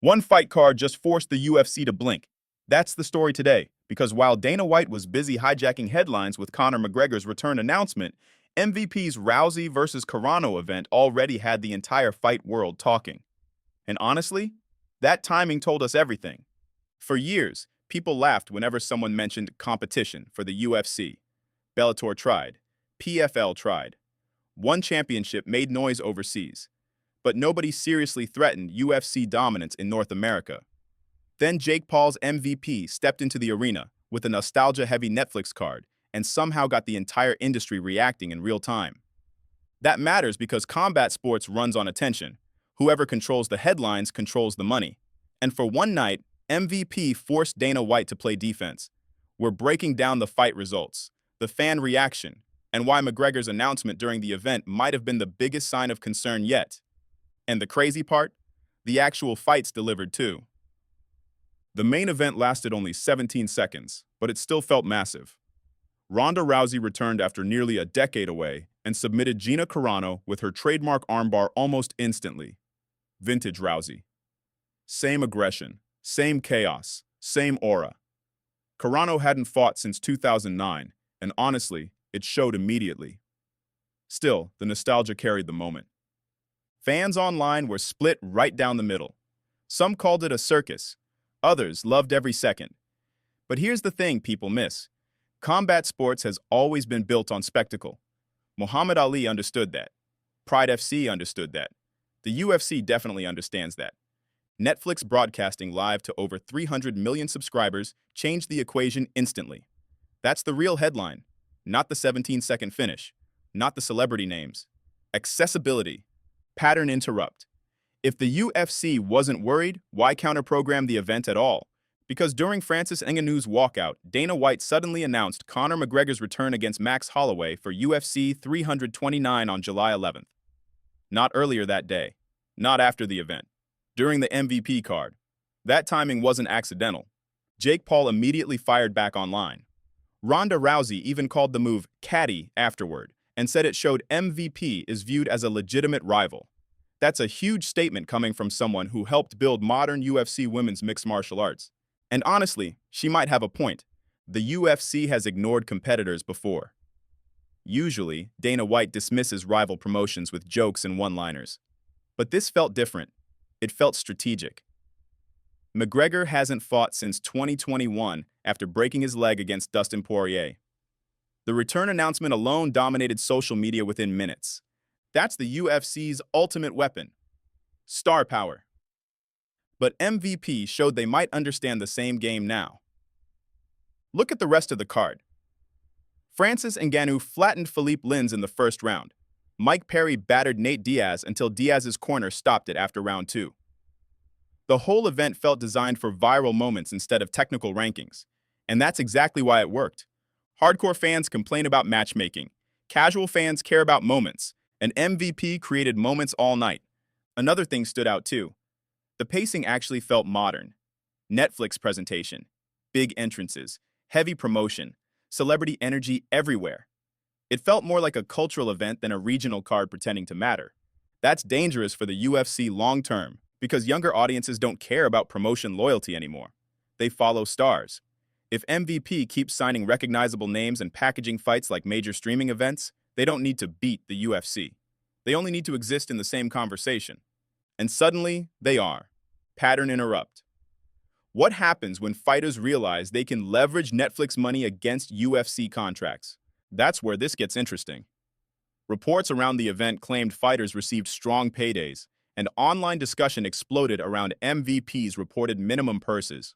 One fight card just forced the UFC to blink. That's the story today, because while Dana White was busy hijacking headlines with Conor McGregor's return announcement, MVP's Rousey versus Carano event already had the entire fight world talking. And honestly, that timing told us everything. For years, people laughed whenever someone mentioned competition for the UFC. Bellator tried. PFL tried. One championship made noise overseas, but nobody seriously threatened UFC dominance in North America. Then Jake Paul's MVP stepped into the arena with a nostalgia-heavy Netflix card and somehow got the entire industry reacting in real time. That matters because combat sports runs on attention. Whoever controls the headlines controls the money. And for one night, MVP forced Dana White to play defense. We're breaking down the fight results, the fan reaction, and why McGregor's announcement during the event might have been the biggest sign of concern yet. And the crazy part? The actual fights delivered too. The main event lasted only 17 seconds, but it still felt massive. Ronda Rousey returned after nearly a decade away and submitted Gina Carano with her trademark armbar almost instantly. Vintage Rousey. Same aggression, same chaos, same aura. Carano hadn't fought since 2009, and honestly, it showed immediately. Still, the nostalgia carried the moment. Fans online were split right down the middle. Some called it a circus. Others loved every second. But here's the thing people miss. Combat sports has always been built on spectacle. Muhammad Ali understood that. Pride FC understood that. The UFC definitely understands that. Netflix broadcasting live to over 300 million subscribers changed the equation instantly. That's the real headline, not the 17-second finish, not the celebrity names. Accessibility. Pattern interrupt. If the UFC wasn't worried, why counter-program the event at all? Because during Francis Ngannou's walkout, Dana White suddenly announced Conor McGregor's return against Max Holloway for UFC 329 on July 11th. Not earlier that day. Not after the event. During the MVP card. That timing wasn't accidental. Jake Paul immediately fired back online. Ronda Rousey even called the move catty afterward and said it showed MVP is viewed as a legitimate rival. That's a huge statement coming from someone who helped build modern UFC women's mixed martial arts. And honestly, she might have a point. The UFC has ignored competitors before. Usually, Dana White dismisses rival promotions with jokes and one-liners. But this felt different. It felt strategic. McGregor hasn't fought since 2021 after breaking his leg against Dustin Poirier. The return announcement alone dominated social media within minutes. That's the UFC's ultimate weapon. Star power. But MVP showed they might understand the same game now. Look at the rest of the card. Francis Ngannou flattened Philippe Lins in the first round. Mike Perry battered Nate Diaz until Diaz's corner stopped it after round 2. The whole event felt designed for viral moments instead of technical rankings. And that's exactly why it worked. Hardcore fans complain about matchmaking. Casual fans care about moments. And MVP created moments all night. Another thing stood out too. The pacing actually felt modern. Netflix presentation, big entrances, heavy promotion, celebrity energy everywhere. It felt more like a cultural event than a regional card pretending to matter. That's dangerous for the UFC long term because younger audiences don't care about promotion loyalty anymore. They follow stars. If MVP keeps signing recognizable names and packaging fights like major streaming events, they don't need to beat the UFC. They only need to exist in the same conversation. And suddenly, they are. Pattern interrupt. What happens when fighters realize they can leverage Netflix money against UFC contracts? That's where this gets interesting. Reports around the event claimed fighters received strong paydays, and online discussion exploded around MVP's reported minimum purses.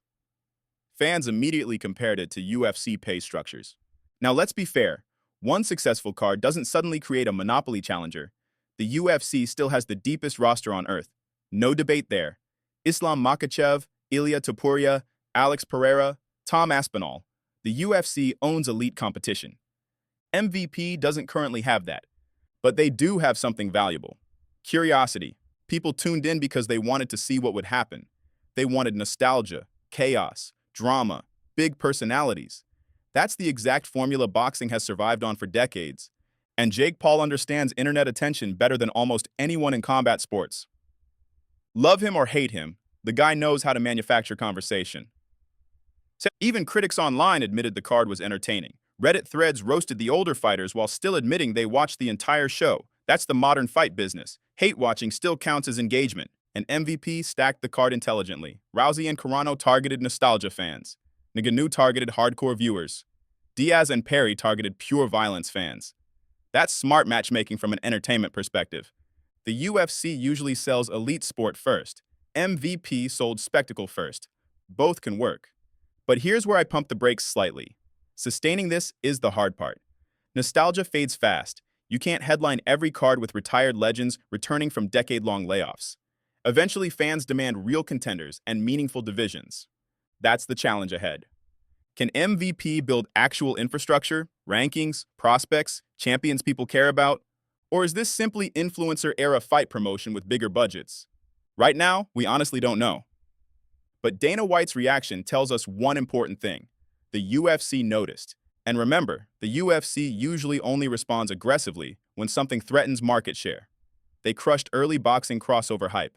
Fans immediately compared it to UFC pay structures. Now let's be fair. One successful card doesn't suddenly create a monopoly challenger. The UFC still has the deepest roster on earth. No debate there. Islam Makhachev, Ilia Topuria, Alex Pereira, Tom Aspinall. The UFC owns elite competition. MVP doesn't currently have that. But they do have something valuable. Curiosity. People tuned in because they wanted to see what would happen. They wanted nostalgia, chaos, drama, big personalities. That's the exact formula boxing has survived on for decades. And Jake Paul understands internet attention better than almost anyone in combat sports. Love him or hate him, The guy knows how to manufacture conversation. Even critics online admitted the card was entertaining. Reddit threads roasted the older fighters while still admitting they watched the entire show. That's the modern fight business. Hate watching still counts as engagement. And MVP stacked the card intelligently. Rousey and Carano targeted nostalgia fans. Ngannou targeted hardcore viewers. Diaz and Perry targeted pure violence fans. That's smart matchmaking from an entertainment perspective. The UFC usually sells elite sport first. MVP sold spectacle first. Both can work. But here's where I pump the brakes slightly. Sustaining this is the hard part. Nostalgia fades fast. You can't headline every card with retired legends returning from decade-long layoffs. Eventually, fans demand real contenders and meaningful divisions. That's the challenge ahead. Can MVP build actual infrastructure, rankings, prospects, champions people care about? Or is this simply influencer-era fight promotion with bigger budgets? Right now, we honestly don't know. But Dana White's reaction tells us one important thing. The UFC noticed. And remember, the UFC usually only responds aggressively when something threatens market share. They crushed early boxing crossover hype.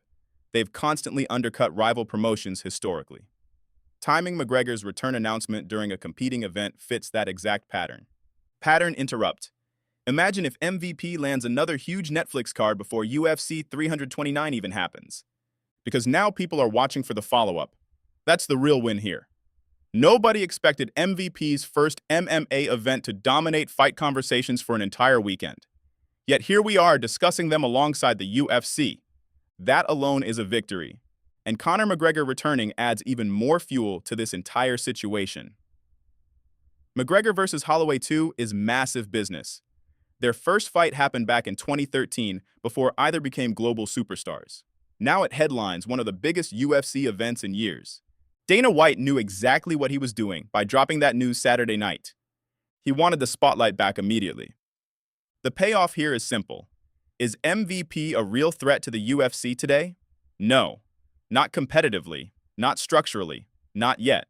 They've constantly undercut rival promotions historically. Timing McGregor's return announcement during a competing event fits that exact pattern. Pattern interrupt. Imagine if MVP lands another huge Netflix card before UFC 329 even happens. Because now people are watching for the follow-up. That's the real win here. Nobody expected MVP's first MMA event to dominate fight conversations for an entire weekend. Yet here we are discussing them alongside the UFC. That alone is a victory. And Conor McGregor returning adds even more fuel to this entire situation. McGregor vs. Holloway 2 is massive business. Their first fight happened back in 2013 before either became global superstars. Now it headlines one of the biggest UFC events in years. Dana White knew exactly what he was doing by dropping that news Saturday night. He wanted the spotlight back immediately. The payoff here is simple. Is MVP a real threat to the UFC today? No. Not competitively, not structurally, not yet.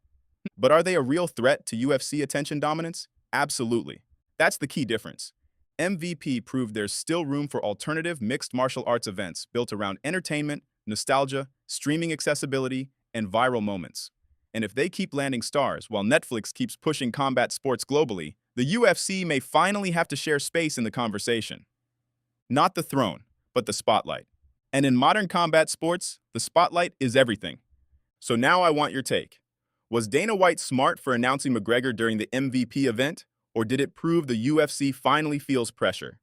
But are they a real threat to UFC attention dominance? Absolutely. That's the key difference. MVP proved there's still room for alternative mixed martial arts events built around entertainment, nostalgia, streaming accessibility, and viral moments. And if they keep landing stars while Netflix keeps pushing combat sports globally, the UFC may finally have to share space in the conversation. Not the throne, but the spotlight. And in modern combat sports, the spotlight is everything. So now I want your take. Was Dana White smart for announcing McGregor during the MVP event, or did it prove the UFC finally feels pressure?